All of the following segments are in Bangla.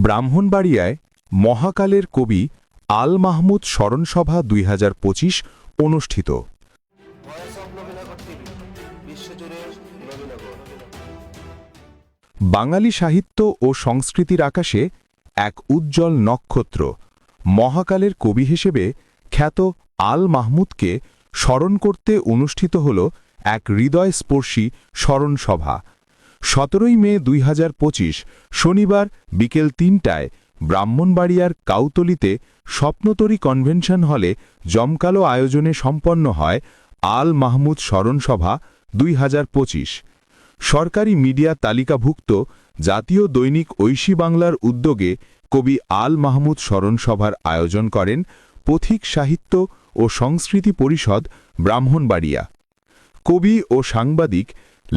ব্রাহ্মণবাড়িয়ায় মহাকালের কবি আল মাহমুদ স্মরণসভা ২০২৫ অনুষ্ঠিত। বাঙালি সাহিত্য ও সংস্কৃতির আকাশে এক উজ্জ্বল নক্ষত্র মহাকালের কবি হিসেবে খ্যাত আল মাহমুদকে স্মরণ করতে অনুষ্ঠিত হল এক হৃদয়স্পর্শী স্মরণসভা। ১৭ মে ২০২৫ শনিবার বিকেল ৩টায় ব্রাহ্মণবাড়িয়ার কাউতলীতে স্বপ্নতরী কনভেনশন হলে জমকালো আয়োজনে সম্পন্ন হয় আল মাহমুদ স্মরণসভা ২০২৫। সরকারি মিডিয়া তালিকাভুক্ত জাতীয় দৈনিক ঐশী বাংলার উদ্যোগে কবি আল মাহমুদ স্মরণসভার আয়োজন করেন পথিক সাহিত্য ও সংস্কৃতি পরিষদ ব্রাহ্মণবাড়িয়া। কবি ও সাংবাদিক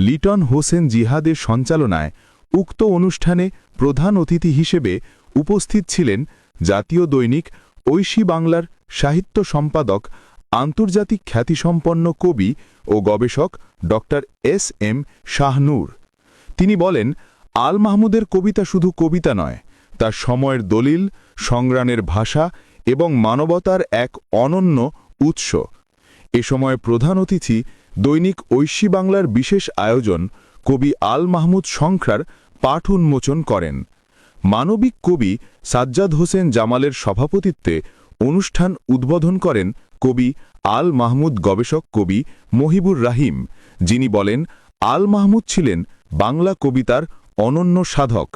লিটন হোসেন জিহাদের সঞ্চালনায় উক্ত অনুষ্ঠানে প্রধান অতিথি হিসেবে উপস্থিত ছিলেন জাতীয় দৈনিক ঐশী বাংলার সাহিত্য সম্পাদক, আন্তর্জাতিক খ্যাতিসম্পন্ন কবি ও গবেষক ড এস.এম. শাহনূর। তিনি বলেন, আল মাহমুদের কবিতা শুধু কবিতা নয়, তার সময়ের দলিল, সংগ্রামের ভাষা এবং মানবতার এক অনন্য উৎস। এ সময় প্রধান অতিথি দৈনিক ঐশী বাংলার বিশেষ আয়োজন কবি আল মাহমুদ সংখ্যার পাঠ উন্মোচন করেন। মানবিক কবি সাজ্জাদ হোসেন জামালের সভাপতিত্বে অনুষ্ঠান উদ্বোধন করেন কবি আল মাহমুদ গবেষক কবি মহিবুর রাহিম, যিনি বলেন, আল মাহমুদ ছিলেন বাংলা কবিতার অনন্য সাধক,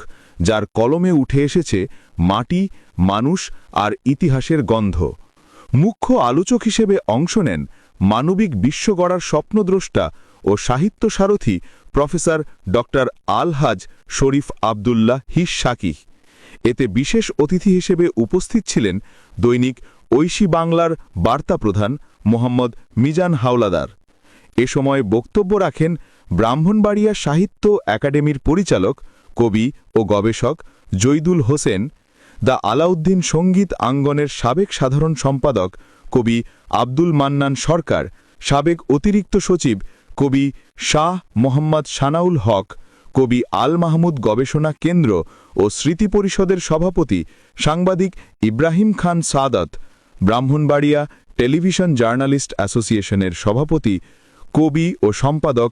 যার কলমে উঠে এসেছে মাটি, মানুষ আর ইতিহাসের গন্ধ। মুখ্য আলোচক হিসেবে অংশ নেন মানবিক বিশ্ব গড়ার স্বপ্নদ্রষ্টা ও সাহিত্য সারথি প্রফেসর ড আলহাজ শরীফ আবদুল্লাহ হিস শাকিহ। এতে বিশেষ অতিথি হিসেবে উপস্থিত ছিলেন দৈনিক ঐশী বাংলার বার্তা প্রধান মোহাম্মদ মিজান হাওলাদার। এ সময় বক্তব্য রাখেন ব্রাহ্মণবাড়িয়া সাহিত্য একাডেমির পরিচালক, কবি ও গবেষক জৈদুল হোসেন, দ্য আলাউদ্দিন সঙ্গীত আঙ্গনের সাবেক সাধারণ সম্পাদক কবি আব্দুল মান্নান সরকার, সাবেক অতিরিক্ত সচিব কবি শাহ মোহাম্মদ সানাউল হক, কবি আল মাহমুদ গবেষণা কেন্দ্র ও স্মৃতি পরিষদের সভাপতি সাংবাদিক ইব্রাহিম খান সাদত, ব্রাহ্মণবাড়িয়া টেলিভিশন জার্নালিস্ট অ্যাসোসিয়েশনের সভাপতি, কবি ও সম্পাদক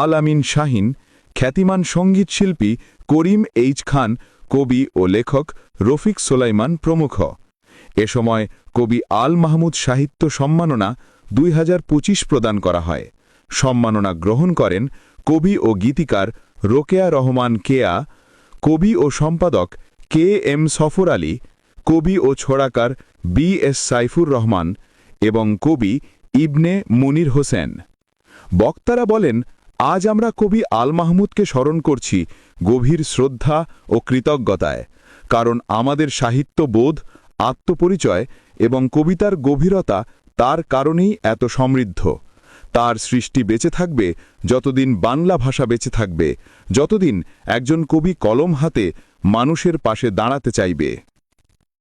আল আমিন শাহিন, খ্যাতিমান সঙ্গীত শিল্পী করিম এইচ খান, কবি ও লেখক রফিক সোলাইমান প্রমুখ। এ সময় কবি আল মাহমুদ সাহিত্য সম্মাননা ২০২৫ প্রদান করা হয়। সম্মাননা গ্রহণ করেন কবি ও গীতিকার রোকেয়া রহমান কেয়া, কবি ও সম্পাদক কে এম সফর আলী, কবি ও ছড়াকার বি এস সাইফুর রহমান এবং কবি ইবনে মুনির হোসেন। বক্তারা বলেন, আজ আমরা কবি আল মাহমুদকে স্মরণ করছি গভীর শ্রদ্ধা ও কৃতজ্ঞতায়, কারণ আমাদের সাহিত্যবোধ, আত্মপরিচয় এবং কবিতার গভীরতা তার কারণেই এত সমৃদ্ধ। তার সৃষ্টি বেঁচে থাকবে যতদিন বাংলা ভাষা বেঁচে থাকবে, যতদিন একজন কবি কলম হাতে মানুষের পাশে দাঁড়াতে চাইবে।